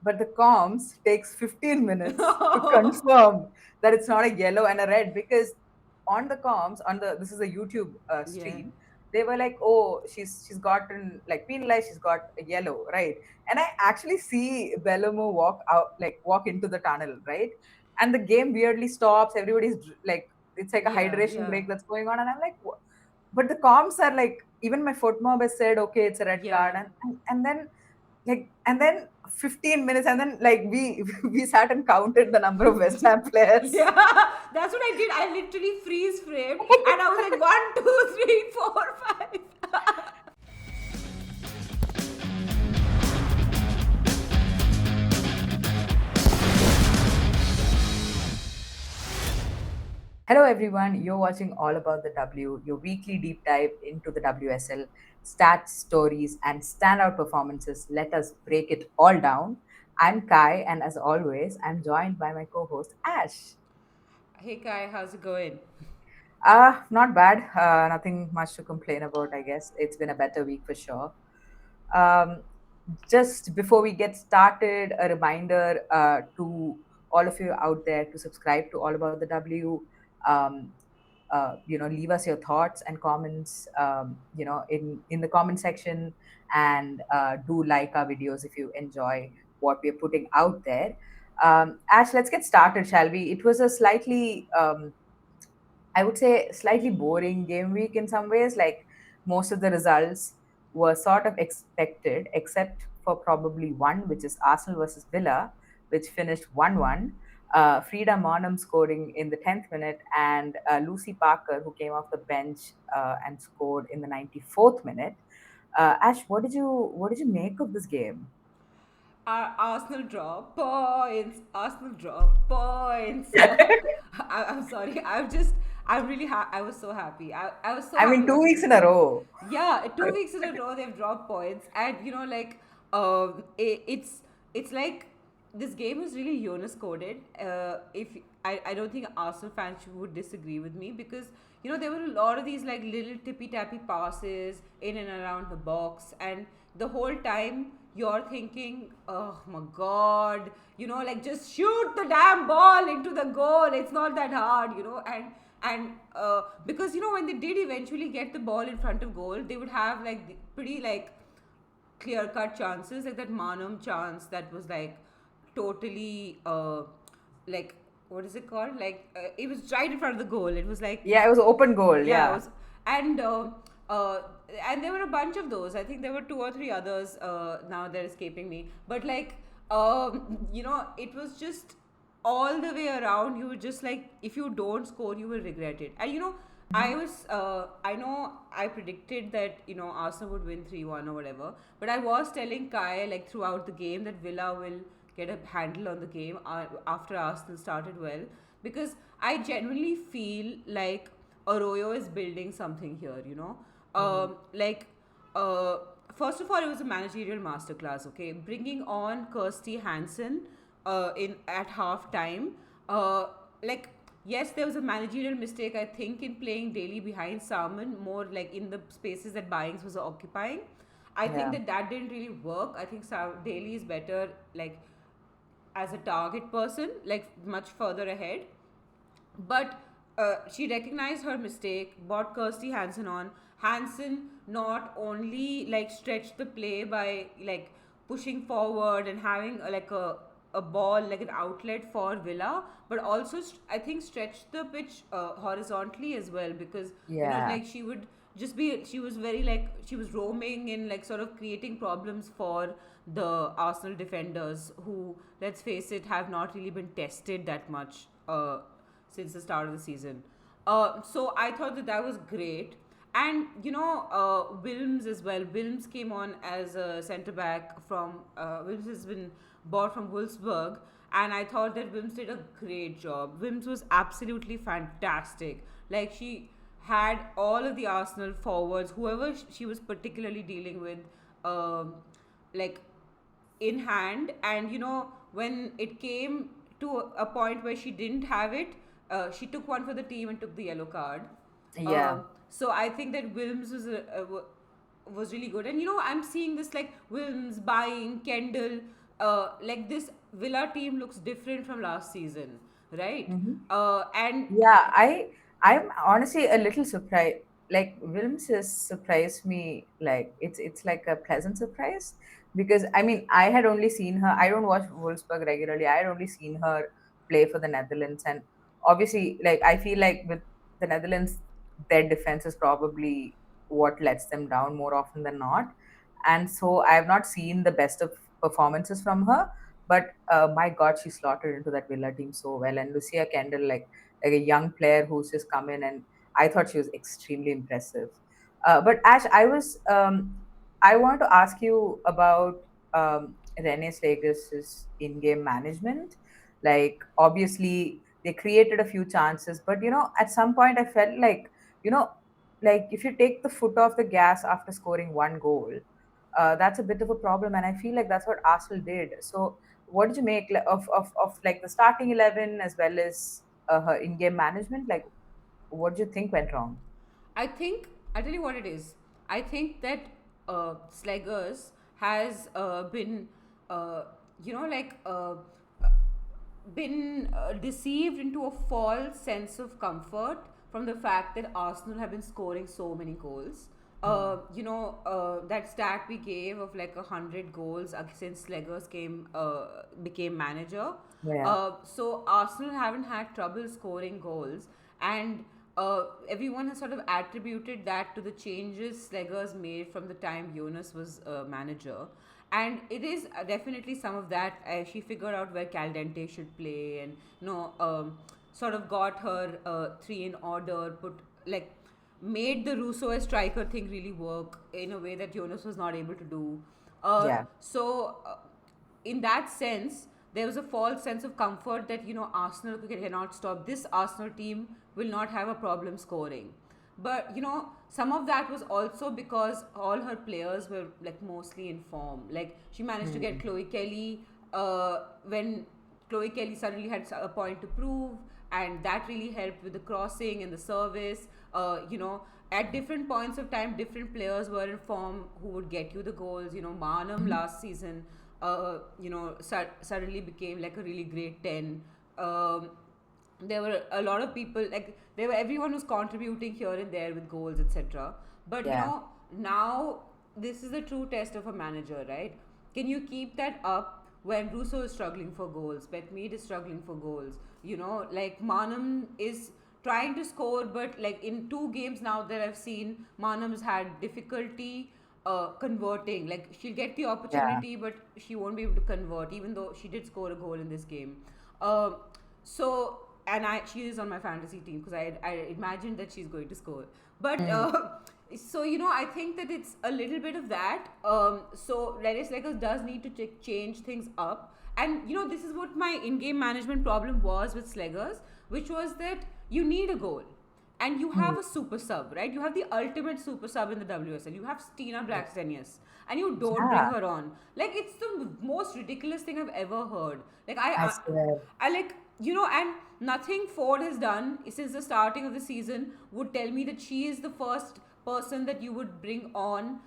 but the comms takes 15 minutes to confirm that it's not a yellow and a red, because on the comms, on the this is a YouTube Yeah. stream, they were like, oh, she's gotten like penalized, she's got a yellow, right? And I actually see Bellomo walk out, like walk into the tunnel, right? And the game weirdly stops. Everybody's like, it's like a Yeah, hydration yeah, break that's going on, and I'm like, but the comms are like, even my foot mob has said, okay, it's a red card, yeah. and then and then 15 minutes, and then like we we sat and counted the number of West Ham players. Yeah, that's what I did. I literally freeze framed and I was like 1, 2, 3, 4, 5. Hello, everyone. You're watching All About the W, your weekly deep dive into the WSL stats, stories, and standout performances. Let us break it all down. I'm Kai, and as always, I'm joined by my co host, Ash. Hey Kai, how's it going? Not bad. Nothing much to complain about, I guess. It's been a better week for sure. Um, just before we get started, a reminder to all of you out there to subscribe to All About the W. Um, Leave us your thoughts and comments, in the comment section, and do like our videos if you enjoy what we're putting out there. Ash, let's get started, shall we? It was a slightly I would say slightly boring game week in some ways. Like, most of the results were sort of expected, except for probably one, which is Arsenal versus Villa, which finished 1-1. Frida Monum scoring in the 10th minute, and Lucy Parker, who came off the bench and scored in the 94th minute. Ash, what did you make of this game? Arsenal draw points. Arsenal draw points. I'm sorry. I was so happy. I was so I happy mean, two watching weeks this in a game. row. Yeah, 2 weeks in a row they've dropped points, and like it's like this game was really Jonas coded. If I don't think Arsenal fans would disagree with me, because there were a lot of these like little tippy tappy passes in and around the box, and the whole time you're thinking, oh my god, like just shoot the damn ball into the goal. It's not that hard, and because when they did eventually get the ball in front of goal, they would have like pretty like clear cut chances, like that Manum chance that was like totally like what is it called? Like it was right in front of the goal. It was like Yeah, it was open goal. yeah, it Yeah. was, and uh, and there were a bunch of those. I think there were two or three others. Now they're escaping me, but like it was just all the way around. You were just like, if you don't score, you will regret it. And I know I predicted that Arsenal would win 3-1 or whatever, but I was telling Kai like throughout the game that Villa will get a handle on the game after Arsenal started well, because I genuinely feel like Arroyo is building something here, Mhm. like uh, first of all, it was a managerial masterclass. Okay, bringing on Kirsty Hansen in at half time. Like, yes, there was a managerial mistake, I think, in playing Daly behind Salmon, more like in the spaces that Byings was occupying. I think Yeah. that didn't really work. I think Daly is better like as a target person, like much further ahead. But she recognized her mistake, brought Kirsty Hansen on. Hansen not only like stretched the play by like pushing forward and having a ball like an outlet for Villa, but also I think stretched the pitch horizontally as well, because Yeah. like she was very like she was roaming in, like sort of creating problems for the Arsenal defenders, who, let's face it, have not really been tested that much since the start of the season. So I thought that was great. And Wilms as well. Wilms came on as a centre back from Wilms has been bought from Wolfsburg, and I thought that Wilms did a great job. Wilms was absolutely fantastic. Like, she had all of the Arsenal forwards, whoever she was particularly dealing with, um, like in hand. And when it came to a point where she didn't have it, she took one for the team and took the yellow card. Yeah. So I think that Wilms was really good. And I'm seeing this like Wilms buying Kendall, like this Villa team looks different from last season, right? Hmm. And Yeah, I'm honestly a little surprised. Like Wilms has surprised me. Like it's like a pleasant surprise because I mean I had only seen her. I don't watch Wolfsburg regularly. I had only seen her play for the Netherlands, and obviously, like I feel like with the Netherlands, their defense is probably what lets them down more often than not. And so I have not seen the best of performances from her. But my God, she slotted into that Villa team so well. And Lucia Kendall, like a young player who's just come in, and I thought she was extremely impressive. But Ash, I want to ask you about Rene Slegers' in-game management. Like, obviously, they created a few chances, but at some point, I felt like, you know, like if you take the foot off the gas after scoring one goal, that's a bit of a problem, and I feel like that's what Arsenal did. So, what did you make of like the starting 11 as well as her in-game management? Like, what do you think went wrong? I think I tell you what it is. I think that Slegers has been, uh, you know, like been deceived into a false sense of comfort from the fact that Arsenal have been scoring so many goals. Hmm. That stat we gave of like 100 goals since Slegers became manager. Yeah, So Arsenal haven't had trouble scoring goals, and everyone has sort of attributed that to the changes Slegers made from the time Jonas was manager. And it is definitely some of that. She figured out where Caldente should play, and sort of got her three in order, put like made the Russo as striker thing really work in a way that Jonas was not able to do. yeah. In that sense, there was a false sense of comfort that Arsenal cannot stop this. Arsenal team will not have a problem scoring. But some of that was also because all her players were like mostly in form. Like she managed to get Hmm. Chloe Kelly when Chloe Kelly suddenly had a point to prove, and that really helped with the crossing and the service. At different points of time, different players were in form who would get you the goals. Marnham last season, suddenly became like a really great 10. There were a lot of people, like there were everyone was contributing here and there with goals, etc. But Yeah. now this is the true test of a manager, right? Can you keep that up when Russo is struggling for goals, Betmead is struggling for goals? Like Manam is trying to score, but like in 2 games now that I've seen, Manam's had difficulty converting. Like she'll get the Yeah. opportunity, but she won't be able to convert, even though she did score a goal in this game. Uh, so and she is on my fantasy team because I imagined that she's going to score. But Hmm. so I think that it's a little bit of that. So Dennis Lakers does need to change things up, and this is what my in-game management problem was with Slegers, which was that you need a goal. And you Hmm. have a super sub, right? You have the ultimate super sub in the WSL. You have Stina Blackstenius, and you don't bring Yeah, her on. Like it's the most ridiculous thing I've ever heard. Like I swear. I like and nothing Ford has done since the starting of the season would tell me that she is the first person that you would bring on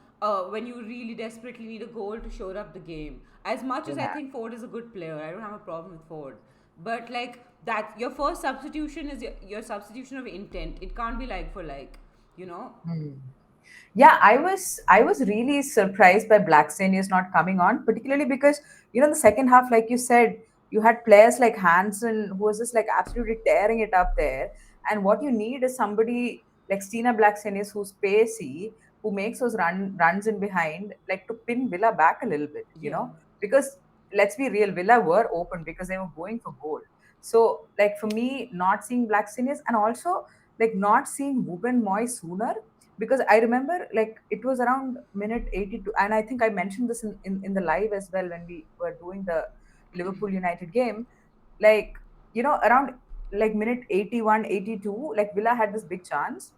when you really desperately need a goal to shore up the game. As much as I Yeah. think Ford is a good player, I don't have a problem with Ford. But like that, your first substitution is your substitution of intent. It can't be like for like, you know. Hmm. Yeah, I was really surprised by Blackstenius not coming on, particularly because in the second half, like you said, you had players like Hansen who was just like absolutely tearing it up there. And what you need is somebody like Stina Blackstenius who's pacey, who makes those runs in behind, like to pin Villa back a little bit. Yeah. Because let's be real, Villa were open because they were going for goal. So like for me, not seeing Blackstenius and also like not seeing Ruben Moy sooner, because I remember like it was around minute 82, and I think I mentioned this in the live as well when we were doing the Liverpool United game. Like, around like minute 81, 82, like Villa had this big chance.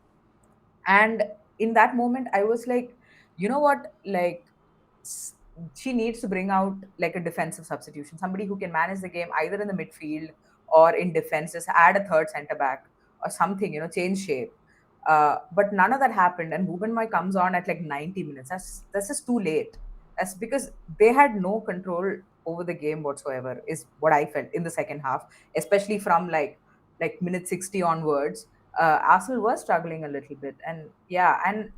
And in that moment, I was like, you know what? Like, s- she needs to bring out like a defensive substitution, somebody who can manage the game either in the midfield or in defense, just add a third center back or something, change shape. But none of that happened, and Bubenmoy comes on at like 90 minutes. That's just too late. That's because they had no control over the game whatsoever, is what I felt in the second half, especially from like minute 60 onwards. Arsenal was struggling a little bit, and yeah, and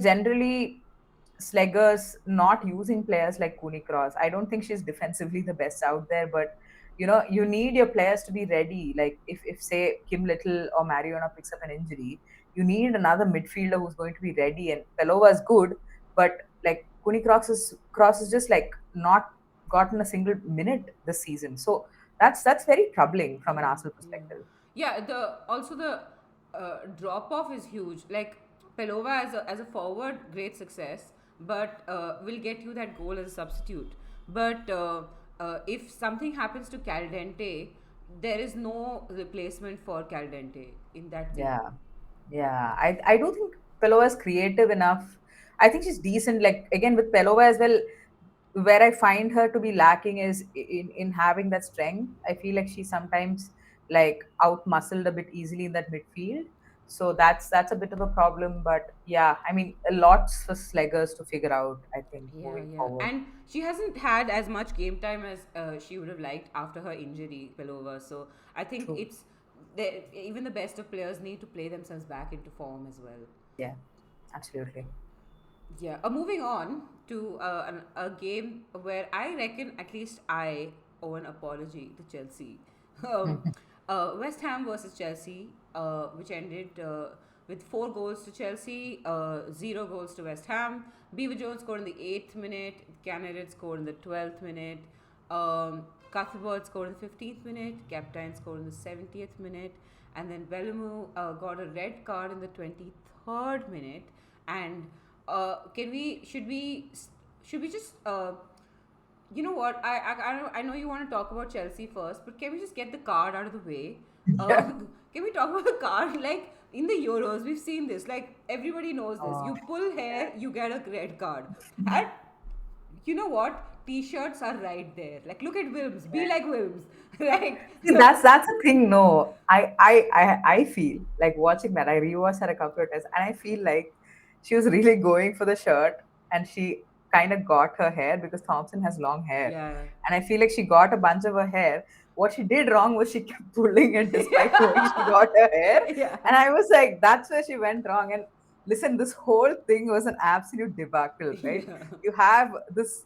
generally Slegers not using players like Cooney Cross. I don't think she's defensively the best out there, but you need your players to be ready. Like if say Kim Little or Mariona picks up an injury, you need another midfielder who's going to be ready. And Pelova is good, but like Cooney Cross is just like not gotten a single minute this season. So that's very troubling from an Yeah, Arsenal yeah, perspective. yeah. The drop off is huge. Like Pelova as a forward, great success, but will get you that goal as a substitute. But if something happens to Caldente, there is no replacement for Caldente in that team. Yeah. Yeah, I do think Pelova is creative enough. I think she's decent. Like again with Pelova as well, where I find her to be lacking is in having that strength. I feel like she's sometimes like out muscled a bit easily in that midfield. So that's a bit of a problem. But yeah, I mean, a lots for Slegers to figure out. I think Yeah, moving yeah. forward. And she hasn't had as much game time as she would have liked after her injury, Pelova. So I think True. even the best of players need to play themselves back into form as well. Yeah, absolutely. Yeah. Moving on to a game where I reckon at least I owe an apology to Chelsea. Um, West Ham versus Chelsea, which ended with 4 goals to Chelsea, 0 goals to West Ham. Beever-Jones scored in the 8th minute. Candidate scored in the 12th minute. Cuthbert scored in the 15th minute. Captain scored in the 70th minute. And then Bellemu got a red card in the 23rd minute. And can we should we just you know what I know you want to talk about Chelsea first, but can we just get the card out of the way? uh, Yeah. can we talk about the card? Like in the Euros we've seen this, like everybody knows this, Uh, you pull hair you get a red card. And you know what, t-shirts are right there, like look at Wilms, be like Wilms. Right. See, that's the thing. No, I feel like watching that. I rewatched her a couple of times, and I feel like she was really going for the shirt, and she kind of got her hair because Thompson has long hair, Yeah. and I feel like she got a bunch of her hair. What she did wrong was she kept pulling it despite knowing she got her hair, Yeah. and I was like, that's where she went wrong. And listen, this whole thing was an absolute debacle, right? Yeah. You have this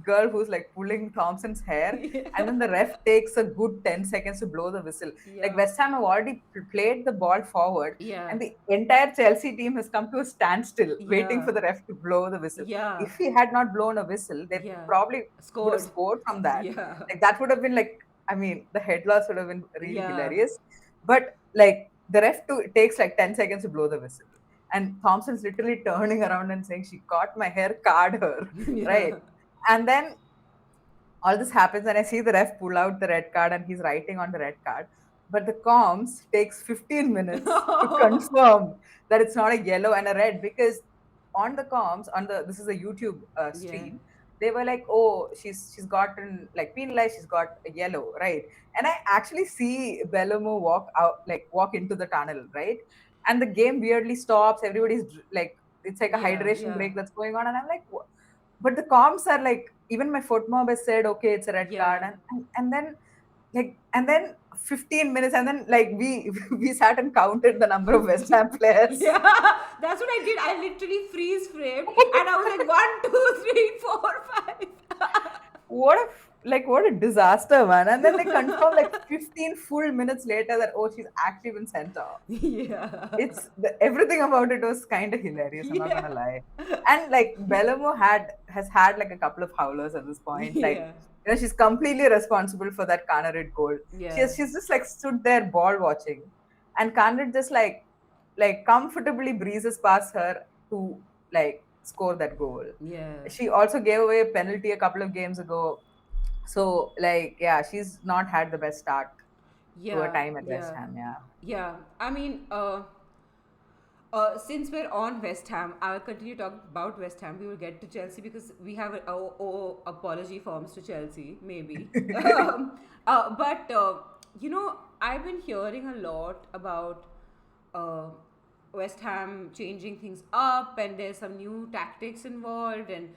girl who's like pulling Thompson's hair, and then the Yeah. ref takes a good 10 seconds to blow the whistle. Like Yeah. West Ham have already played the ball forward, Yeah. and the entire Chelsea team has come to a standstill waiting Yeah. for the ref to blow the whistle. Yeah. If he had not blown a whistle, they Yeah. probably would have Scored. scored from that. Yeah. Like that would have been like, I mean, the head loss would have been really Yeah. hilarious. But like the ref takes like 10 seconds to blow the whistle. And Thompson's literally turning around and saying, she caught my hair, card her, right? Yeah. And then all this happens and I see the ref pull out the red card and he's writing on the red card. But the comms takes 15 minutes to confirm that it's not a yellow and a red because on the comms, on the this is a YouTube Yeah. stream, they were like, oh, she's gotten like penalized, she's got a yellow, right? And I actually see Bellomo walk out, like walk into the tunnel, right? And the game weirdly stops. Everybody's like, it's like a Yeah. hydration Yeah. break that's going on, and I'm like, but the comms are like, even my foot mob has said okay it's a red card, Yeah. and then like and then 15 minutes and then like we we sat and counted the number of West Ham players. Yeah. That's what I did. I literally freeze framed and I was like 1, 2, 3, 4, 5. What a what a disaster, man. And then they confirm like 15 full minutes later that oh she's actually been sent off. Yeah. Everything about it was kind of hilarious. I'm not Yeah. gonna lie. And like Bellomo has had like a couple of howlers at this point. Like Yeah. she's completely responsible for that Kanarit goal. Yeah. She's just like stood there ball watching, and Kanarit just like comfortably breezes past her to like score that goal. Yeah. She also gave away a penalty a couple of games ago. So like yeah, she's not had the best start to her Yeah. time at West Yeah. Ham. Yeah. Yeah. I mean, since we're on West Ham, I'll continue talking about West Ham. We will get to Chelsea because we have apology forms to Chelsea, maybe. But I've been hearing a lot about uh, West Ham changing things up, and there's some new tactics involved, and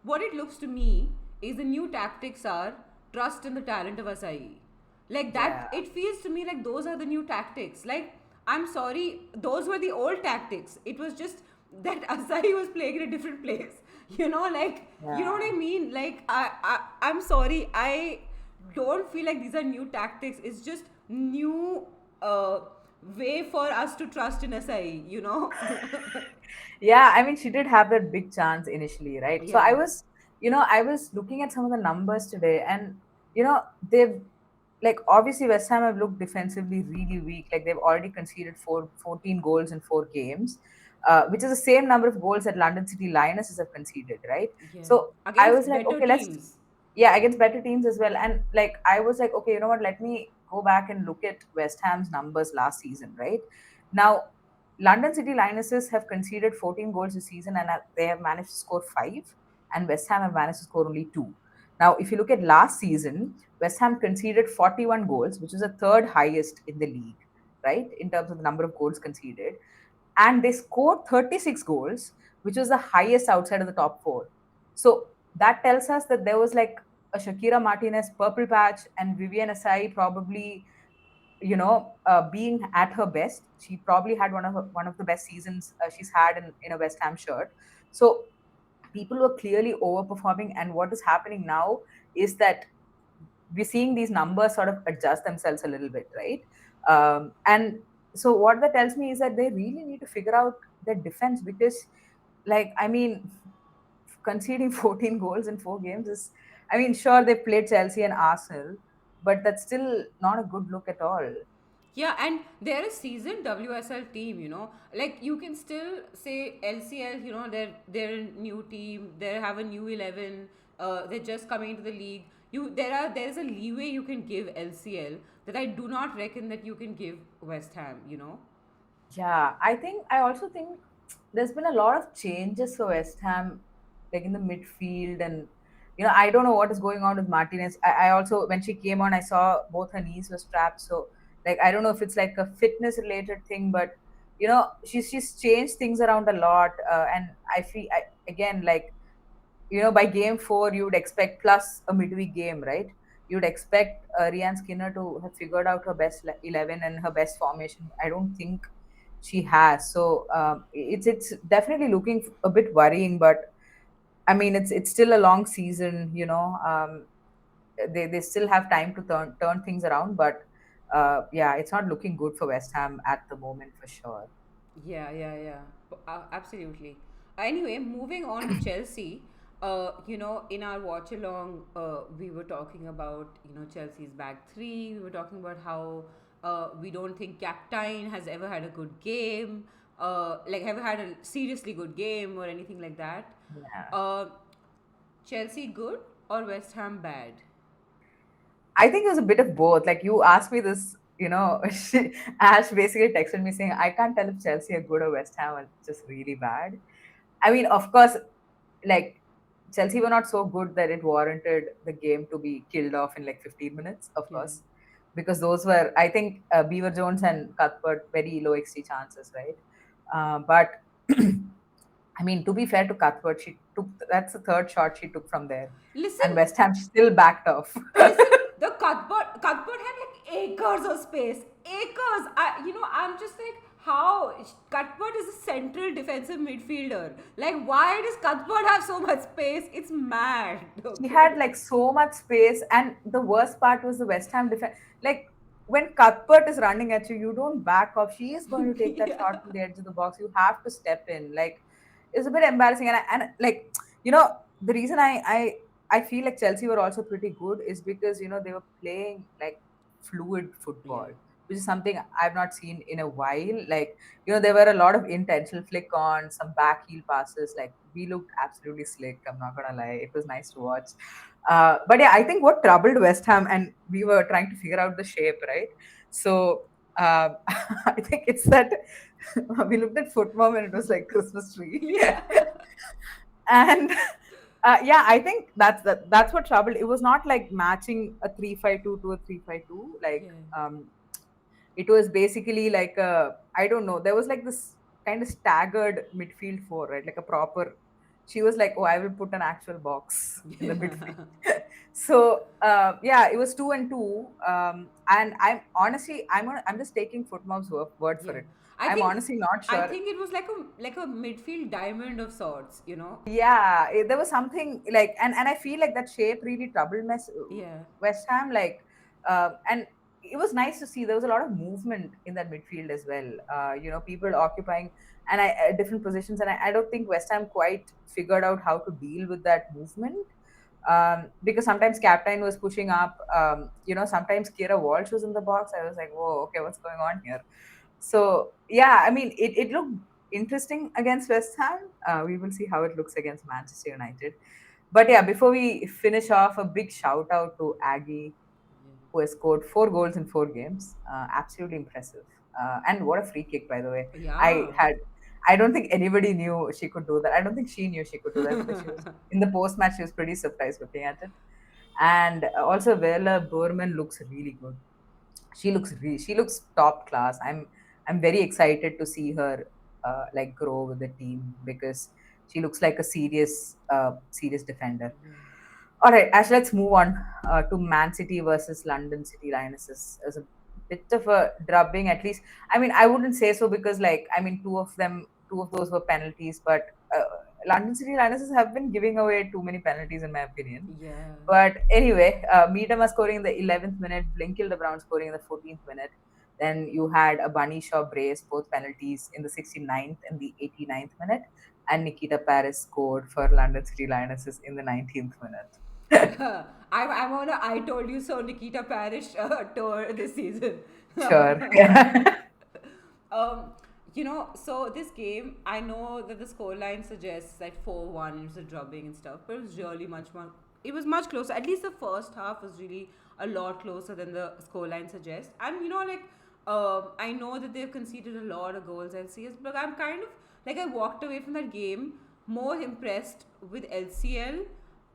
what it looks to me is the new tactics are trust in the talent of Asai. Like that, Yeah. it feels to me like those are the new tactics. Like, I'm sorry, those were the old tactics. It was just that Asai was playing in a different place. Like, you know what Yeah. I mean? Like, I'm sorry, I don't feel like these are new tactics. It's just new uh, way for us to trust in Asai. Yeah, I mean, she did have that big chance initially, right? So Yeah. I was looking at some of the numbers today, and they've like obviously West Ham have looked defensively really weak. Like they've already conceded 14 goals in 4 games, which is the same number of goals that London City Lionesses have conceded, right? Yeah. So I was Against like, better okay, let's teams. yeah, against better teams as well. And like I was like, okay, you know what? Let me go back and look at West Ham's numbers last season, right? Now, London City Lionesses have conceded 14 goals this season, and they have managed to score five, and West Ham have managed to score only two. Now, if you look at last season, West Ham conceded 41 goals, which is the third highest in the league, right, in terms of the number of goals conceded, and they scored 36 goals, which was the highest outside of the top four. So that tells us that there was like a Shakira Martinez purple patch and Vivian Asai probably, being at her best. She probably had one of the best seasons she's had in a West Ham shirt. So people were clearly overperforming, and what is happening now is that we're seeing these numbers sort of adjust themselves a little bit, right? And so what that tells me is that they really need to figure out their defense, because, like, I mean, conceding 14 goals in 4 games is, I mean, sure, they played Chelsea and Arsenal, but that's still not a good look at all. Yeah, and they're a seasoned WSL team. Like, you can still say LCL, they're a new team, they have a new 11, they're just coming into the league. There's a leeway you can give LCL that I do not reckon that you can give West Ham. Yeah, I also think there's been a lot of changes for West Ham, like in the midfield, and I don't know what is going on with Martinez. I also, when she came on, I saw both her knees were strapped, so like I don't know if it's like a fitness related thing, but she's changed things around a lot, and again, like, by game four, you would expect, plus a midweek game, right? You'd expect Rian Skinner to have figured out her best 11 and her best formation. I don't think she has. So it's definitely looking a bit worrying, but I mean, it's still a long season. They still have time to turn things around, but yeah, it's not looking good for West Ham at the moment for sure. Yeah, yeah, yeah. Absolutely. Anyway, moving on to Chelsea. In our watch along, we were talking about Chelsea's back three. We were talking about how we don't think Captain has ever had a good game, like ever had a seriously good game or anything like that. Yeah. Uh, Chelsea good or West Ham bad? I think it was a bit of both. Like you asked me this, Ash basically texted me saying, I can't tell if Chelsea are good or West Ham are just really bad. I mean, of course, like Chelsea were not so good that it warranted the game to be killed off in like 15 minutes, of Yeah. course, because those were, I think, Beever-Jones and Cuthbert, very low XG chances, right? But I mean, to be fair to Cuthbert, that's the third shot she took from there, and Listen, West Ham still backed off. Listen, the Cuthbert had like acres of space. Acres. I'm just like, how Cuthbert is a central defensive midfielder. Like, why does Cuthbert have so much space? It's mad. She Okay. had like so much space, and the worst part was the West Ham defense. Like when Cuthbert is running at you, you don't back off. She is going to take that Yeah. shot from the edge of the box. You have to step in. Like it's a bit embarrassing, and like the reason I feel like Chelsea were also pretty good is because they were playing like fluid Yeah. football, which is something I've not seen in a while. Like there were a lot of intentional flick on, some back heel passes. Like we looked absolutely slick. I'm not gonna lie, it was nice to watch. But yeah, I think what troubled West Ham, and we were trying to figure out the shape, right? So I think it's that we looked at Footmom and it was like Christmas tree. Yeah. And yeah, I think that's what troubled. It was not like matching a 3-5-2 to a 3-5-2. Like Yeah. it was basically like I don't know. There was like this kind of staggered midfield four, right? Like a proper she was like, "Oh, I will put an actual box in the Yeah. midfield." So yeah, it was 2-2, and I'm just taking Footmob's word for Yeah. it. I I'm think honestly not I sure. think it was like a midfield diamond of sorts, you know? Yeah, there was something like, and I feel like that shape really troubled Yeah. West Ham. Like, and it was nice to see there was a lot of movement in that midfield as well. People occupying different positions, and I don't think West Ham quite figured out how to deal with that movement. Because sometimes Captain was pushing up. Sometimes Kira Walsh was in the box. I was like, whoa, okay, what's going on here? So yeah, I mean, it looked interesting against West Ham. We will see how it looks against Manchester United. But yeah, before we finish off, a big shout out to Aggie, who has scored 4 goals in 4 games. Absolutely impressive. And what a free kick, by the way. I Yeah. had, I don't think anybody knew she could do that. I don't think she knew she could do that because she was in the post match. She was pretty surprised looking at it. And also, Vela Burman looks really good. She looks top class. I'm very excited to see her like grow with the team because she looks like a serious defender. Yeah. All right, Ash, let's move on to Man City versus London City Lionesses. It was a bit of a drubbing, at least. I mean, I wouldn't say so because, like, I mean, two of those were penalties, but uh, London City Lionesses have been giving away too many penalties, in my opinion. Yeah. But anyway, Miedema scoring in the 11th minute, Brown scoring in the 14th minute. Then you had a Bunny Shaw brace, both penalties in the 69th and the 89th minute. And Nikita Paris scored for London City Lionesses in the 19th minute. Yeah. I'm on a I told you so Nikita Parish tour this season. Sure. Yeah. um, so this game, I know that the scoreline suggests like 4-1, it's a drubbing and stuff, but it was really much more. It was much closer. At least the first half was really a lot closer than the scoreline suggests. And I know that they've conceded a lot of goals LCS, but I'm kind of like I walked away from that game more impressed with LCL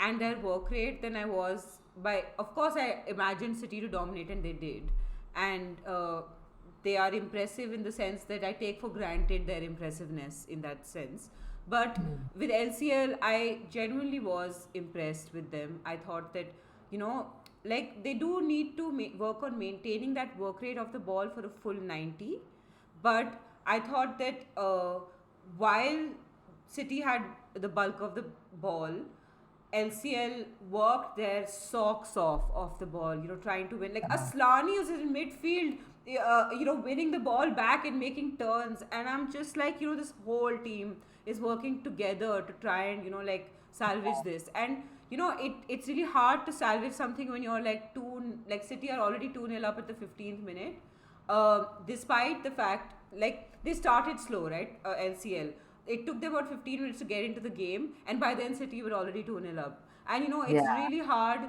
and their work rate than I was by. Of course, I imagined City to dominate, and they did, and they are impressive in the sense that I take for granted their impressiveness in that sense. But with LCL, I genuinely was impressed with them. I thought that, you know, like they do need to work on maintaining that work rate of the ball for a full 90. But I thought that while City had the bulk of the ball, LCL worked their socks off the ball, trying to win. Like Aslani is in midfield, winning the ball back and making turns. And I'm just like, this whole team is working together to try and, salvage this. And, it's really hard to salvage something when you're like City are already 2-0 up at the 15th minute. Despite the fact, like, they started slow, right? LCL. It took them about 15 minutes to get into the game, and by then City were already 2-0 up. And it's Yeah. really hard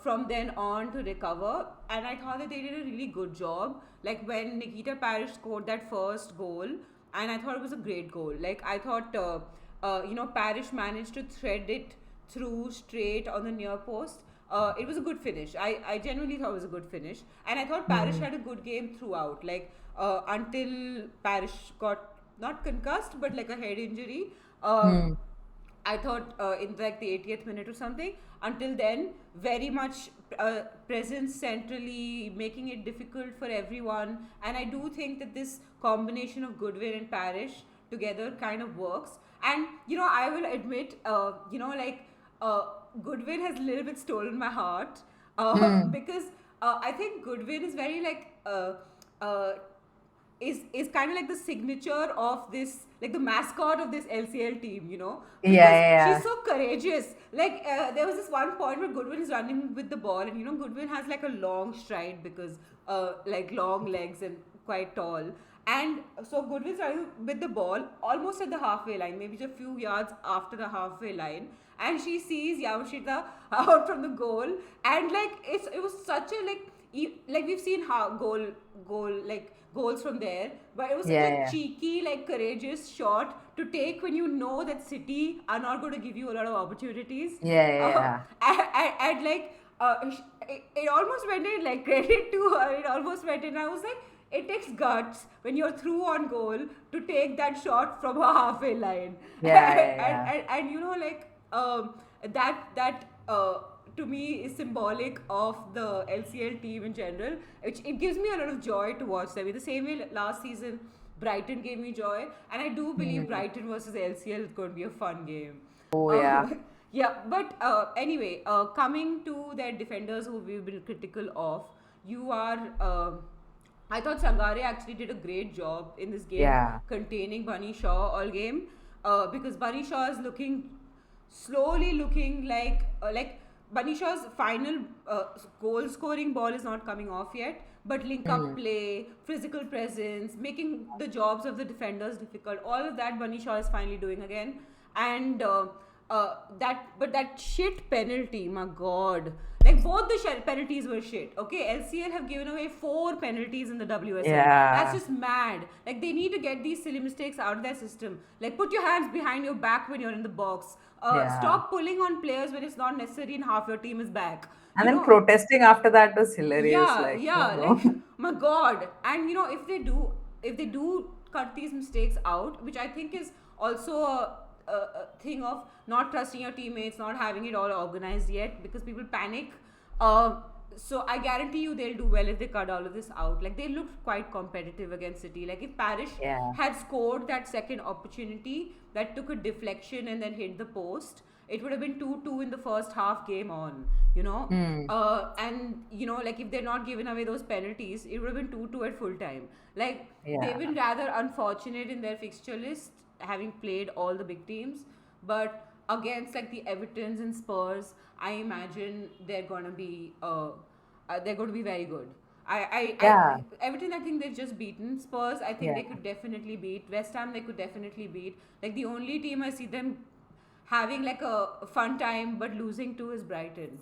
from then on to recover. And I thought that they did a really good job. Like when Nikita Parrish scored that first goal, and I thought it was a great goal. Like I thought, Parrish managed to thread it through straight on the near post. It was a good finish. I genuinely thought it was a good finish. And I thought Parrish Hmm. had a good game throughout. Like, until Parrish got not concussed, but like a head injury. Hmm. I thought in like the 80th minute or something. Until then, very much presence centrally, making it difficult for everyone. And I do think that this combination of Goodwin and Parrish together kind of works. And I will admit, uh, Goodwin has a little bit stolen my heart Hmm. because I think Goodwin is very uh, is kind of like the signature of this, like the mascot of this LCL team, Yeah, because yeah, she's yeah. so courageous. Like there was this one point where Goodwin is running with the ball, and Goodwin has like a long stride because like long legs and quite tall. And so Goodwin's running with the ball almost at the halfway line, maybe just a few yards after the halfway line, and she sees Yamashita out from the goal, and like it was such a like we've seen how goal like goals from there, but it was such Yeah, a yeah. cheeky, like courageous shot to take when you know that City are not going to give you a lot of opportunities. Yeah, yeah, uh, yeah. and like it almost went in, like credit to her, it almost went in. I was like, it takes guts when you're through on goal to take that shot from a halfway line. Yeah, yeah, yeah. And you know, like, that to me is symbolic of the LCL team in general, which it gives me a lot of joy to watch them. In the same way last season Brighton gave me joy, and I do believe Hmm. Brighton versus LCL is going to be a fun game. Oh, uh, yeah. yeah, but anyway, coming to their defenders who we've been critical of, you are I thought Sangare actually did a great job in this game Yeah. containing Bunny Shaw all game, because Bunny Shaw is looking slowly looking like Bunny Shaw's final goal scoring ball is not coming off yet, but link up Hmm. play, physical presence, making the jobs of the defenders difficult, all of that Bunny Shaw is finally doing again. And that shit penalty, my god, like both the penalties were shit. Okay, LCL have given away 4 penalties in the WSL. That's Yeah. just mad. Like they need to get these silly mistakes out of their system. Like put your hands behind your back when you're in the box. Yeah. Stop pulling on players when it's not necessary and half your team is back. And You then know, protesting after that was hilarious. yeah, Like, yeah, no, like no. my god. And you know, if they do cut these mistakes out, which I think is also a thing of not trusting your teammates, not having it all organized yet because people panic. uh, so I guarantee you they'll do well if they cut all of this out. Like they looked quite competitive against City. Like if Parish Yeah. had scored that second opportunity that took a deflection and then hit the post, it would have been 2-2 in the first half, game on, you know. Hmm. And you know, like if they're not giving away those penalties, it would have been 2-2 at full time. Like they've Yeah. been rather unfortunate in their fixture list, having played all the big teams, but against like the Evertons and Spurs, I imagine they're going to be very good. Yeah. Everton, I think they've just beaten Spurs. I think Yeah. they could definitely beat West Ham. They could definitely beat. Like the only team I see them having like a fun time but losing to is Brighton.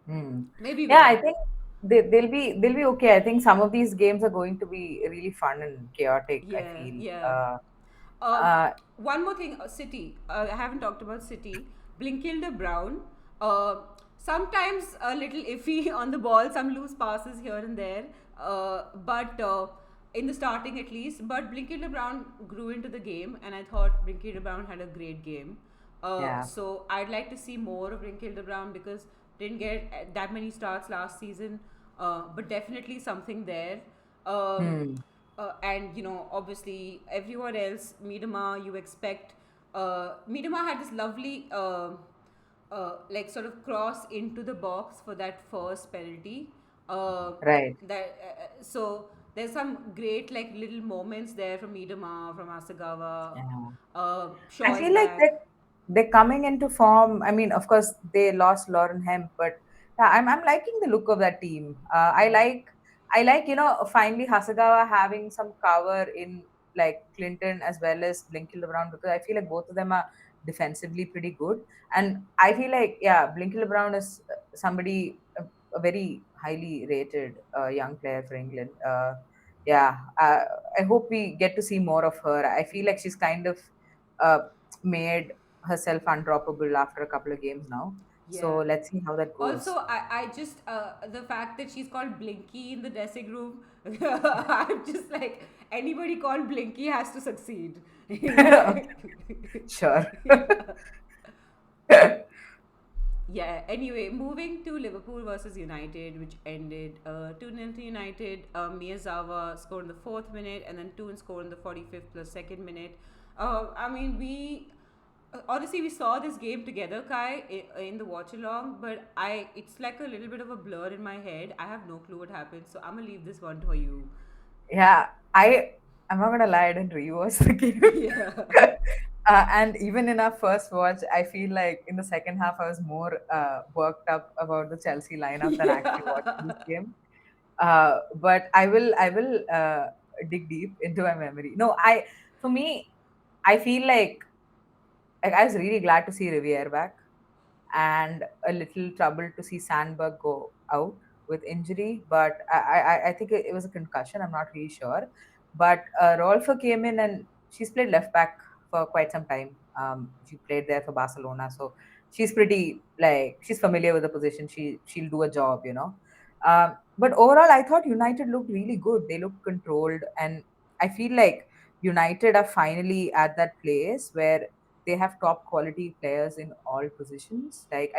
Hmm. Maybe Yeah, wrong. I think they'll be okay. I think some of these games are going to be really fun and chaotic, I Yeah, feel. yeah. Um, Uh, One more thing, City. I haven't talked about City. Blinkilde Brown. Uh, Sometimes a little iffy on the ball, some loose passes here and there. But in the starting at least. But Blinkilde Brown grew into the game, and I thought Blinkilde Brown had a great game. yeah. So I'd like to see more of Blinkilde Brown because didn't get that many starts last season. But definitely something there. Um, Hmm. and you know, obviously everyone else, Miedema, you expect. Miedema had this lovely like sort of cross into the box for that first penalty. uh, Right. so there's some great like little moments there from Miedema, from Asagawa. Yeah. I Shaw is feel like back. they're coming into form. I mean, of course, they lost Lauren Hemp, but yeah, I'm liking the look of that team. I like finally Hasagawa having some cover in like Clinton as well as Blinky LeBron, because I feel like both of them are defensively pretty good, and I feel like, yeah, Blinky LeBron is somebody, a very highly rated young player for England. Yeah, I hope we get to see more of her. I feel like she's kind of uh, made herself undroppable after a couple of games now. So Yeah. let's see how that Also, goes. I just the fact that she's called Blinky in the dressing room, I'm just like anybody called Blinky has to succeed. You know, Okay, like sure. yeah. Yeah. Anyway, moving to Liverpool versus United, which ended 2-0 to United. Miyazawa scored in the 4th minute, and then Toon scored in the 45th plus 2nd minute. I mean, we honestly we saw this game together, Kai, in the watch along, but it's like a little bit of a blur in my head. I have no clue what happened, so I'm gonna leave this one to you. Yeah, I'm not gonna lie, I didn't rewatch the game. Yeah. And even in our first watch, I feel like in the second half I was more worked up about the Chelsea lineup than actually watching this Yeah. game. But I will dig deep into my memory. No, for me, I feel like I was really glad to see Riviere back, and a little trouble to see Sandberg go out with injury. But I think it was a concussion. I'm not really sure. But Rolfo came in, and she's played left back for quite some time. She played there for Barcelona, so she's pretty, like, she's familiar with the position. She'll do a job. But overall, I thought United looked really good. They looked controlled, and I feel like United are finally at that place where they have top quality players in all positions. Like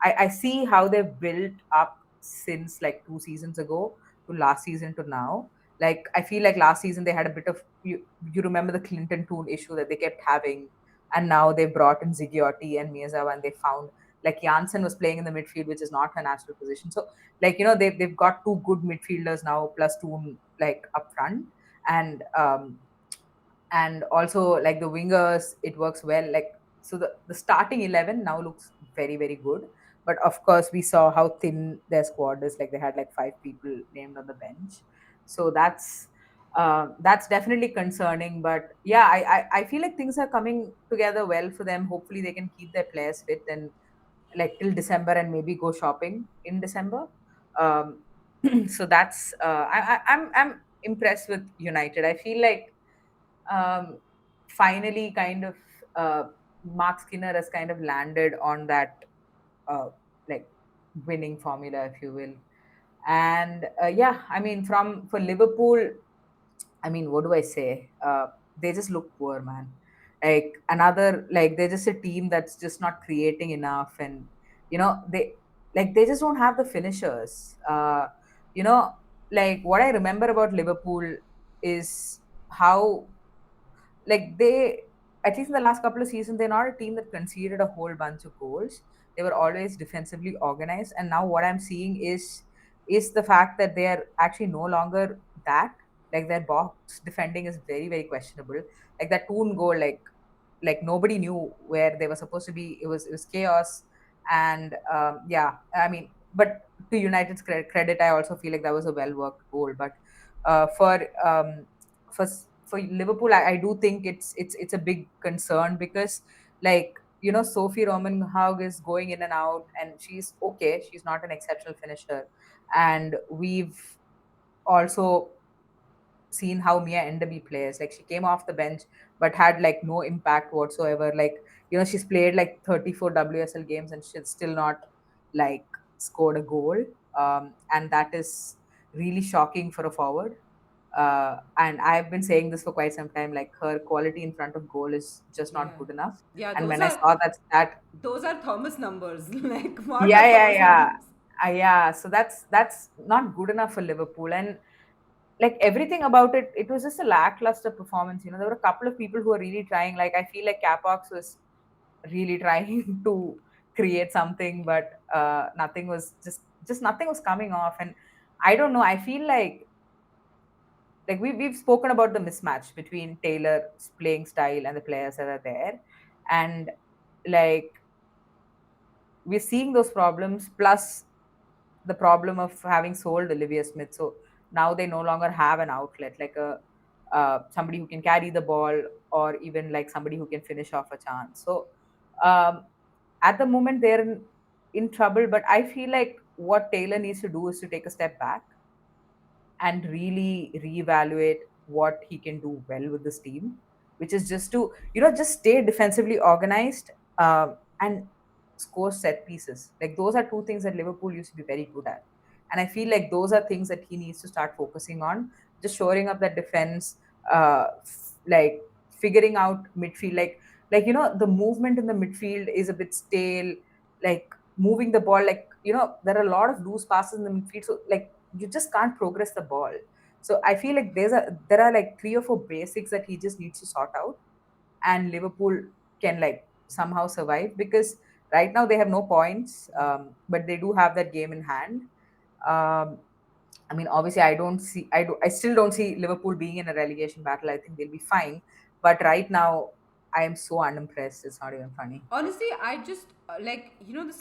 I see how they've built up since like 2 seasons ago to last season to now. Like I feel like last season they had a bit of you remember the Clinton Toon issue that they kept having, and now they brought in Zigiotti and Miyazawa, and they found like Janssen was playing in the midfield, which is not her natural position. So like they've got two good midfielders now plus two like up front, and and also like the wingers it works well. Like so the starting 11 now looks very very good, but of course we saw how thin their squad is. Like they had like five people named on the bench, so that's definitely concerning. But yeah, I feel like things are coming together well for them. Hopefully they can keep their players fit and like till December and maybe go shopping in December. Um, so that's I'm impressed with United. I feel like um, finally kind of uh, Mark Skinner has kind of landed on that uh, like winning formula, if you will. And yeah, I mean, from for Liverpool, I mean, what do I say? They just look poor, man. Like another, like they're just a team that's just not creating enough, and they just don't have the finishers. You know, like what I remember about Liverpool is how like they at least in the last couple of seasons they're not a team that conceded a whole bunch of goals. They were always defensively organized, and now what I'm seeing is the fact that they are actually no longer that. Like their box defending is very very questionable. Like that Toon goal, like nobody knew where they were supposed to be. It was chaos. And yeah, I mean, but to United's credit, I also feel like that was a well worked goal. But for Liverpool, I do think it's a big concern because Sophie Roman Haug is going in and out, and she's okay. She's not an exceptional finisher, and we've also seen how Mia Enderby plays. Like she came off the bench but had like no impact whatsoever. Like she's played like 34 WSL games and she's still not like scored a goal. And that is really shocking for a forward. And I've been saying this for quite some time. Like her quality in front of goal is just not Yeah. good enough. Yeah, And when I saw that, those are Thomas numbers. Like mark yeah, our yeah, Thomas yeah, numbers. yeah. So that's not good enough for Liverpool. And like everything about it, it was just a lackluster performance. There were a couple of people who were really trying. Like I feel like Capox was really trying to create something, but nothing was just nothing was coming off. And I don't know. I feel like we've spoken about the mismatch between Taylor's playing style and the players that are there, and like we're seeing those problems plus the problem of having sold Olivia Smith. So now they no longer have an outlet, like a somebody who can carry the ball or even like somebody who can finish off a chance. So um, at the moment they're in trouble. But I feel like what Taylor needs to do is to take a step back and really reevaluate what he can do well with this team, which is just to just stay defensively organized, and score set pieces. Like those are two things that Liverpool used to be very good at, and I feel like those are things that he needs to start focusing on. Just shoring up that defense, like figuring out midfield, like the movement in the midfield is a bit stale. Like moving the ball, like there are a lot of loose passes in the midfield, so like you just can't progress the ball. So I feel like there are like three or four basics that he just needs to sort out, and Liverpool can like somehow survive because right now they have no points, but they do have that game in hand. Um, I mean, obviously, I still don't see Liverpool being in a relegation battle. I think they'll be fine, but right now I am so unimpressed. It's not even funny. Honestly, I just like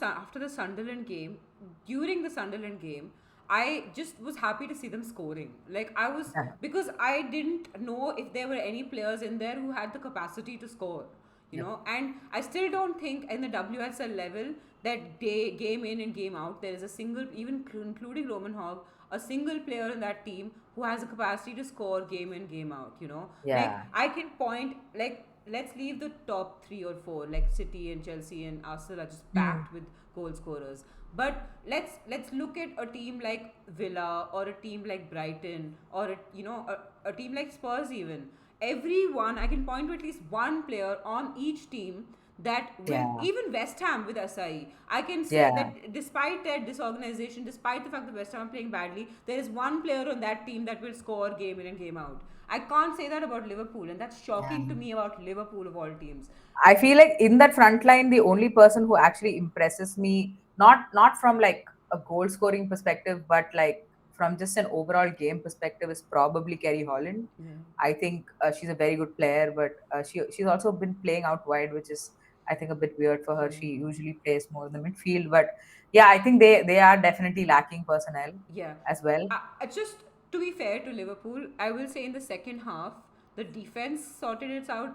after the Sunderland game, during the Sunderland game, I just was happy to see them scoring. Like I was Yeah. because I didn't know if there were any players in there who had the capacity to score. Yep. And I still don't think in the WSL level that day game in and game out there is a single, even including Roman Hogg, a single player in that team who has the capacity to score game in game out. Like Yeah. I can point like let's leave the top three or four like City and Chelsea and Arsenal are just Mm. packed with goal scorers. But let's look at a team like Villa or a team like Brighton or a team like Spurs even. Everyone I can point to at least one player on each team that will, Yeah, even West Ham with Asai. I can say yeah. that despite their disorganization, despite the fact that West Ham are playing badly, there is one player on that team that will score game in and game out. I can't say that about Liverpool, and that's shocking to Yeah. me about Liverpool of all teams. I feel like in that front line, the only person who actually impresses me, not from like a goal scoring perspective, but like from just an overall game perspective, is probably Kerry Holland. Yeah. I think she's a very good player, but she's also been playing out wide, which is I think a bit weird for her. Yeah. She usually plays more in the midfield, but yeah, I think they are definitely lacking personnel Yeah. as well. Just to be fair to Liverpool, I will say in the second half, the defense sorted itself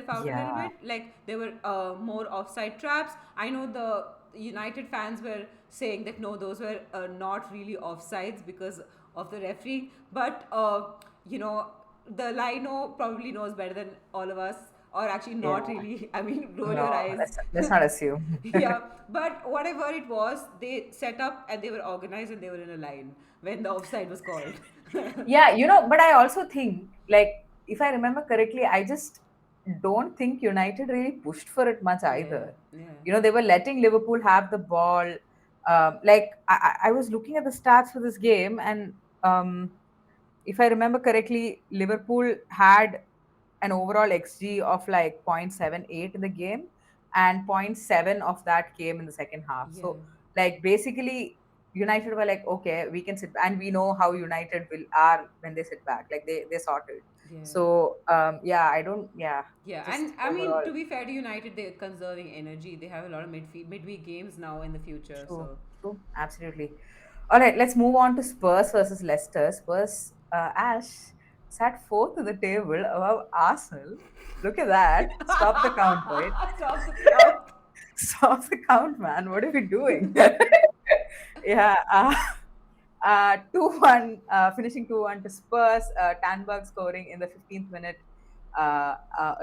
out a little Yeah, bit. Like there were more offside traps. I know the United fans were saying that no, those were not really offsides because of the referee. But you know, the Lino probably knows better than all of us, or actually not yeah. really. I mean, roll No, your eyes. let's not assume. Yeah, but whatever it was, they set up and they were organized and they were in a line when the offside was called. Yeah, but I also think, like, if I remember correctly, I just don't think United really pushed for it much Yeah, either. yeah, They were letting Liverpool have the ball. Like, I was looking at the stats for this game, and if I remember correctly, Liverpool had an overall XG of like 0.78 in the game, and zero point 0.7 of that came in the second half. yeah, So, like, basically, United were like, okay, we can sit, and we know how United will are when they sit back, like they sorted. yeah. So, yeah, I don't, yeah, Yeah, and just I mean, overall, to be fair to United, they're conserving energy. They have a lot of midweek games now in the future. true, So, true, absolutely. All right, let's move on to Spurs versus Leicester. Spurs, Ash sat fourth in the table above Arsenal. Look at that. Stop the count, right? stop the count. Stop the count, man. What are we doing? Yeah. 2-1, finishing 2-1 to Spurs. Tanberg scoring in the 15th minute.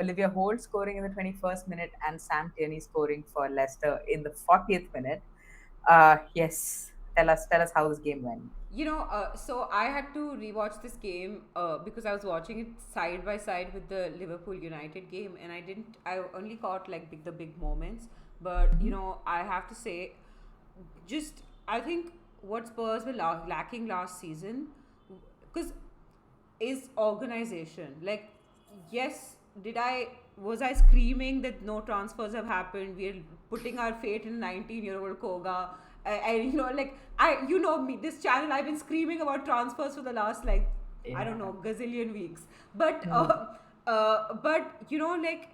Olivia Holt scoring in the 21st minute, and Sam Tierney scoring for Leicester in the 40th minute. Yes. Tell us how this game went. So I had to rewatch this game because I was watching it side by side with the Liverpool United game, and I only caught like the big moments. But Mhm. I have to say, just I think what Spurs were lacking last season, because is organization. Like, yes, did I was I screaming that no transfers have happened? We're putting our fate in 19-year-old Koga. And like me, this channel, I've been screaming about transfers for the last like I don't Yeah. know gazillion weeks. But Hmm. like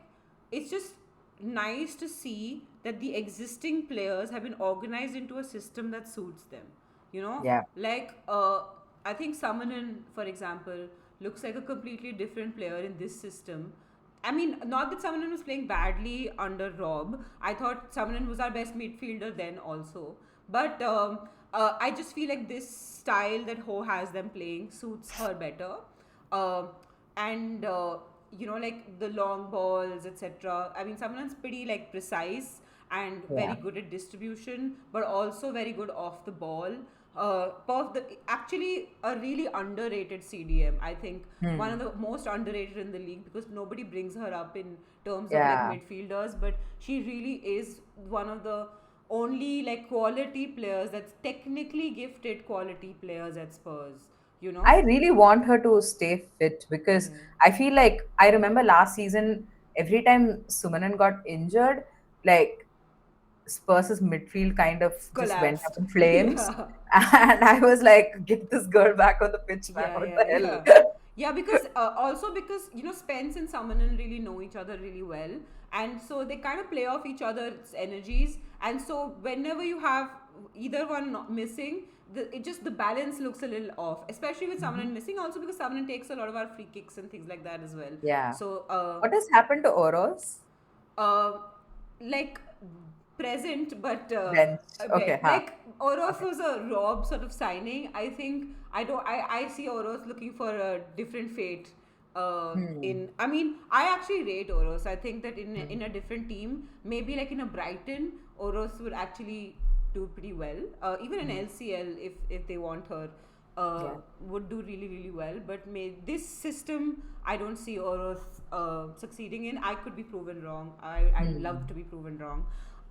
it's just nice to see that the existing players have been organized into a system that suits them. Yeah. Like I think Samanan, for example, looks like a completely different player in this system. I mean, not that Samanan was playing badly under Rob. I thought Samanan was our best midfielder then also. But I just feel like this style that Ho has them playing suits her better. Um and like the long balls, etc. I mean, Samanan's pretty like precise and Yeah. very good at distribution, but also very good off the ball. Actually a really underrated CDM. I think one of Hmm. the most underrated in the league because nobody brings her up in terms of like Yeah. midfielders, but she really is one of the only like quality players that's technically gifted quality players at Spurs. You know? I really want her to stay fit because Yeah. I feel like I remember last season, every time Sumanan got injured, like Spurs' midfield kind of just went up Collapsed. in flames. Yeah. And I was like, get this girl back on the pitch, man. Yeah, What yeah, the yeah. hell? Yeah, because also because Spence and Samanan really know each other really well, and so they kind of play off each other's energies, and so whenever you have either one missing, the balance looks a little off, especially with Mhm. Samanan missing. Also because Samanan takes a lot of our free kicks and things like that as well. Yeah. So What has happened to Oros? uh, like present but Bench. Okay, huh. like Oros Okay. was a Rob sort of signing. I think I see Oros looking for a different fate Hmm. in I mean I actually rate Oros. I think that in Hmm. a different team, maybe like in a Brighton, Oros would actually do pretty well. Even in Mm. LCL, if they want her, Yeah. would do really really well. But this system, I don't see Oroth succeeding in. I could be proven wrong. I'd love Mm. to be proven wrong.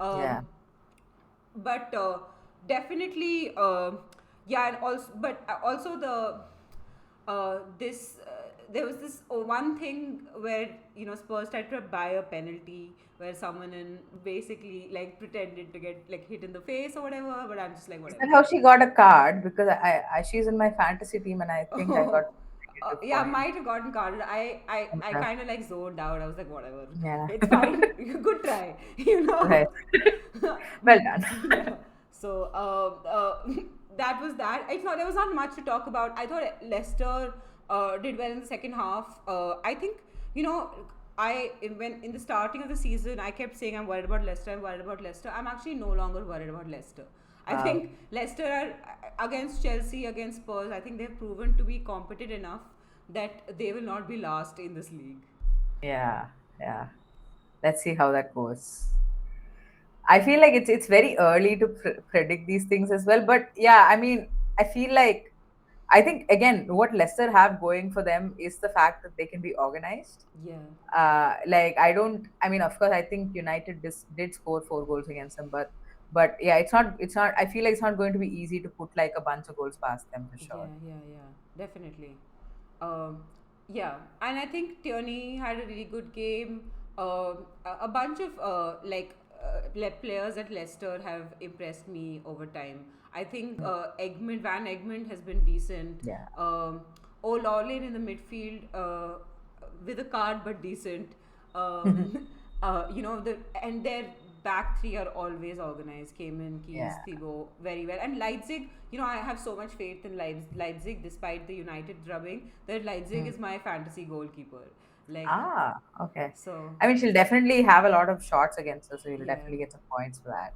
Um, Yeah. but definitely, yeah, and also, but also this there was this one thing where Spurs tried to buy a penalty where someone in basically like pretended to get like hit in the face or whatever, but I'm just like Is that whatever. how she got a card? Because she's in my fantasy team, and I think I got Oh, negative yeah, points. might have gotten carded. I Okay. kind of like zoned out. I was like, whatever, Yeah. it's fine. Good try, you Right. know. Well done. Yeah. So that was that. I thought there was not much to talk about. I thought Leicester did well in the second half. I think you know. When in the starting of the season, I kept saying I'm worried about Leicester. I'm worried about Leicester. I'm actually no longer worried about Leicester. I Wow. think Leicester are against Chelsea, against Spurs. I think they've proven to be competent enough that they will not be last in this league. Yeah. Yeah. Let's see how that goes. I feel like it's very early to predict these things as well. But yeah, I mean, I feel like I think again what Leicester have going for them is the fact that they can be organized. Yeah, Like I don't. I mean, of course, I think United did score 4 goals against them, but yeah, it's not. I feel like it's not going to be easy to put like a bunch of goals past them for yeah, sure. yeah, definitely. Um, yeah, and I think Tierney had a really good game. A bunch of players at Leicester have impressed me over time. I think Mm. Van Egmond has been decent. Yeah. O'Loughlin in the midfield with a card but decent. And their back three are always organized. Cayman, Yeah. Keys, Thibaut, very well. And Leipzig, I have so much faith in Leipzig despite the United drubbing, that Leipzig Mm. is my fantasy goalkeeper. Like, Ah, okay. so, I mean, she'll definitely have a lot of shots against us, so you'll yeah. definitely get some points for that.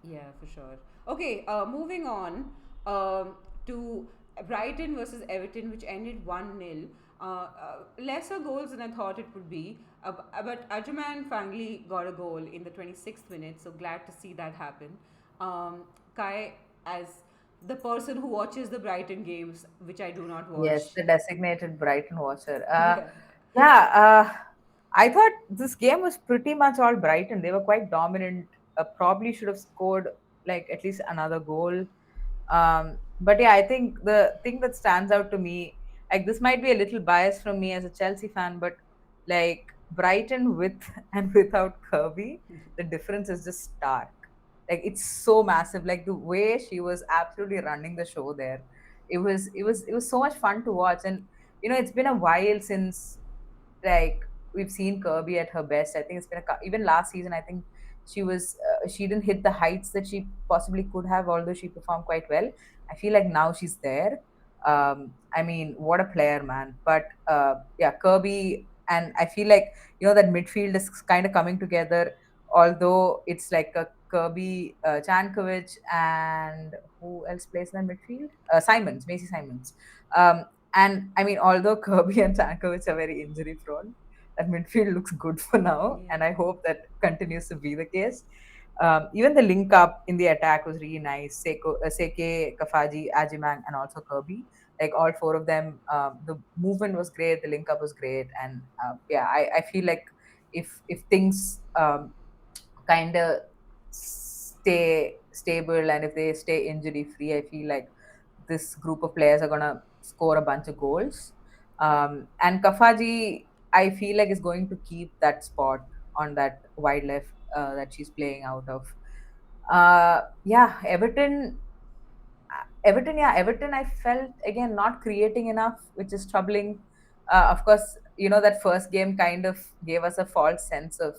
Yeah, for sure. Okay, moving on to Brighton versus Everton, which ended 1-0. Lesser goals than I thought it would be. But Ajuman finally got a goal in the 26th minute, so glad to see that happen. Kai, as the person who watches the Brighton games, which I do not Yes, watch. the designated Brighton watcher. Yeah. Yeah, I thought this game was pretty much all Brighton. They were quite dominant. Probably should have scored like at least another goal. But yeah, I think the thing that stands out to me, like this might be a little bias from me as a Chelsea fan, but like Brighton with and without Kirby, the difference is just stark. Like it's so massive. Like the way she was absolutely running the show there, it was so much fun to watch. And it's been a while since like we've seen Kirby at her best. I think it's been even last season. I think she didn't hit the heights that she possibly could have, although she performed quite well. I feel like now she's there. I mean, what a player, man! But yeah, Kirby, and I feel like that midfield is kind of coming together. Although it's like a Kirby, Jankovic, and who else plays in the midfield? Simons, Macy Simons. Um, and I mean, although Kirby and Jankovic are very injury prone, that midfield looks good for now, Yeah. and I hope that continues to be the case. Even the link up in the attack was really nice. Seke, Kafaji, Ajimang, and also Kirby. Like all four of them, the movement was great, the link up was great, and yeah, I feel like if things kind of stay stable and if they stay injury free, I feel like this group of players are gonna score a bunch of goals. And Kafaji, I feel like is going to keep that spot on that wide left that she's playing out of. Yeah, Everton, yeah, Everton, I felt again not creating enough, which is troubling. Of course, that first game kind of gave us a false sense of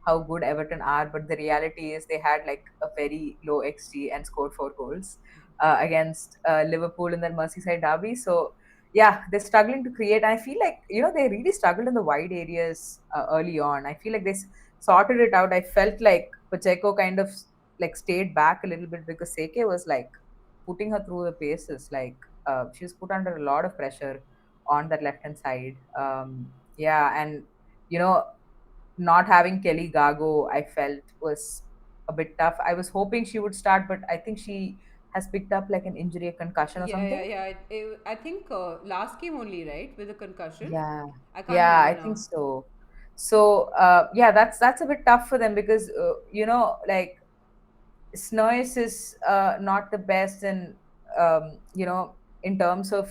how good Everton are, but the reality is they had like a very low XG and scored 4 goals against Liverpool in that Merseyside derby. So, yeah, they're struggling to create. And I feel like, they really struggled in the wide areas early on. I feel like they sorted it out. I felt like Pacheco kind of like stayed back a little bit because Seke was like putting her through the paces. Like she was put under a lot of pressure on that left hand side. Yeah, and you know, not having Kelly Gago, I felt was a bit tough. I was hoping she would start, but I think she has picked up like an injury, a concussion or Yeah, yeah, something. yeah. I think last game only, right, with a concussion. Yeah, I can't yeah, remember I think now. so. So yeah, that's a bit tough for them because like Snois is not the best in in terms of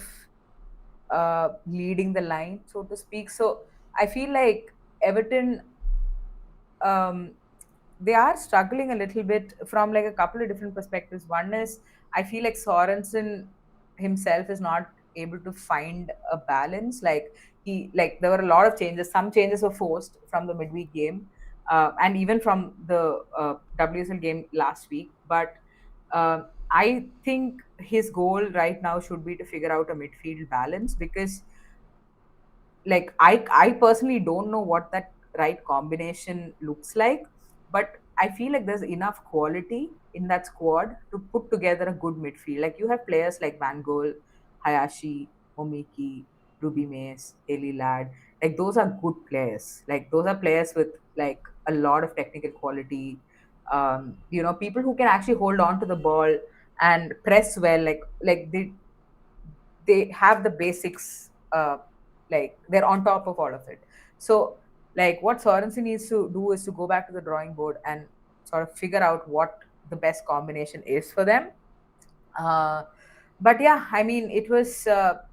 leading the line, so to speak. So I feel like Everton, um, they are struggling a little bit from like a couple of different perspectives. One is I feel like Sorensen himself is not able to find a balance. Like there were a lot of changes. Some changes were forced from the midweek game, and even from the WSL game last week. But I think his goal right now should be to figure out a midfield balance because like I personally don't know what that right combination looks like, but I feel like there's enough quality in that squad to put together a good midfield. Like you have players like Van Gogh, Hayashi, Omiki, Ruby Mace, Haley Ladd. Like those are good players. Like those are players with like a lot of technical quality. People who can actually hold on to the ball and press well. Like they have the basics, like they're on top of all of it. So like what Sorensen needs to do is to go back to the drawing board and sort of figure out what the best combination is for them. Uh, but yeah, I mean it was a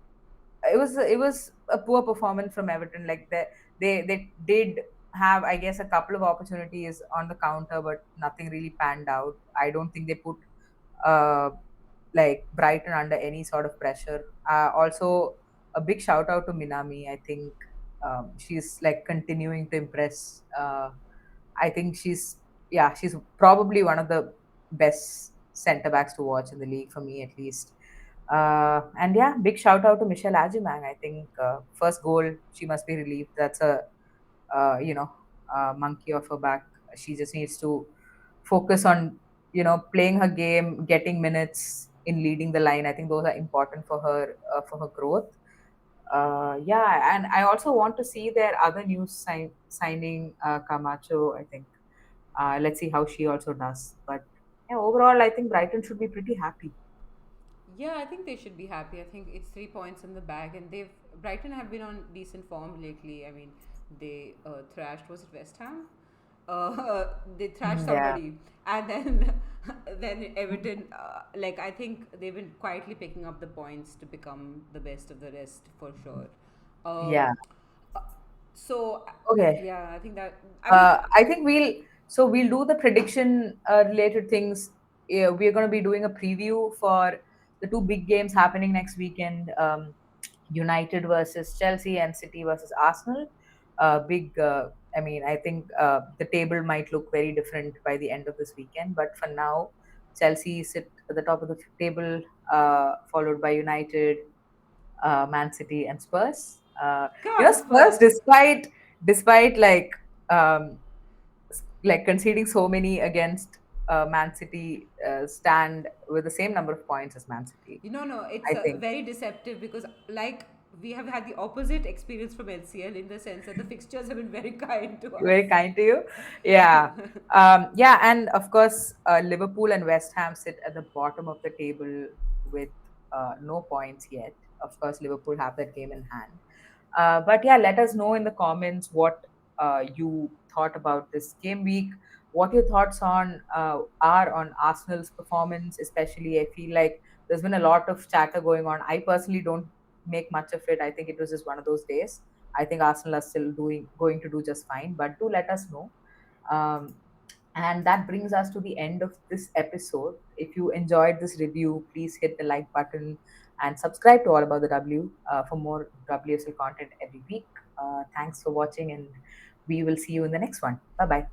poor performance from Everton. Like they did have, I guess, a couple of opportunities on the counter, but nothing really panned out. I don't think they put uh, like Brighton under any sort of pressure. Also, a big shout out to Minami. I think she's like continuing to impress. I think she's probably one of the best centre backs to watch in the league for me at least. And yeah, big shout out to Michelle Ajimang. I think first goal she must be relieved. That's a uh, you know monkey off her back. She just needs to focus on playing her game, getting minutes in leading the line. I think those are important for her growth. Yeah, and I also want to see their other news signing, Camacho. I think let's see how she also does. But yeah, overall, I think Brighton should be pretty happy. Yeah, I think they should be happy. I think it's 3 points in the bag, and they've Brighton have been on decent form lately. I mean, they thrashed, was it West Ham? They thrashed Yeah, somebody, and then then Everton. Like I think they've been quietly picking up the points to become the best of the rest for sure. yeah. Um, uh, so Okay. yeah, I think that. I mean, I think we'll do the prediction related things. Yeah, we're going to be doing a preview for the two big games happening next weekend. United versus Chelsea and City versus Arsenal. Big. I mean, I think the table might look very different by the end of this weekend. But for now, Chelsea sit at the top of the table, followed by United, Man City, and Spurs. God, Spurs, Spurs. despite um, conceding so many against Man City, stand with the same number of points as Man City. No, it's I think very deceptive because, like, we have had the opposite experience from LCL in the sense that the fixtures have been very kind to us. very kind to you. Yeah, yeah, and of course, Liverpool and West Ham sit at the bottom of the table with no points yet. Of course, Liverpool have that game in hand. But yeah, let us know in the comments what you thought about this game week. What your thoughts are on Arsenal's performance, especially. I feel like there's been a lot of chatter going on. I personally don't make much of it. I think it was just one of those days. I think Arsenal are still going to do just fine. But do let us know. Um, and that brings us to the end of this episode. If you enjoyed this review, please hit the like button and subscribe to All About the W for more WSL content every week. Thanks for watching, and we will see you in the next one. Bye bye.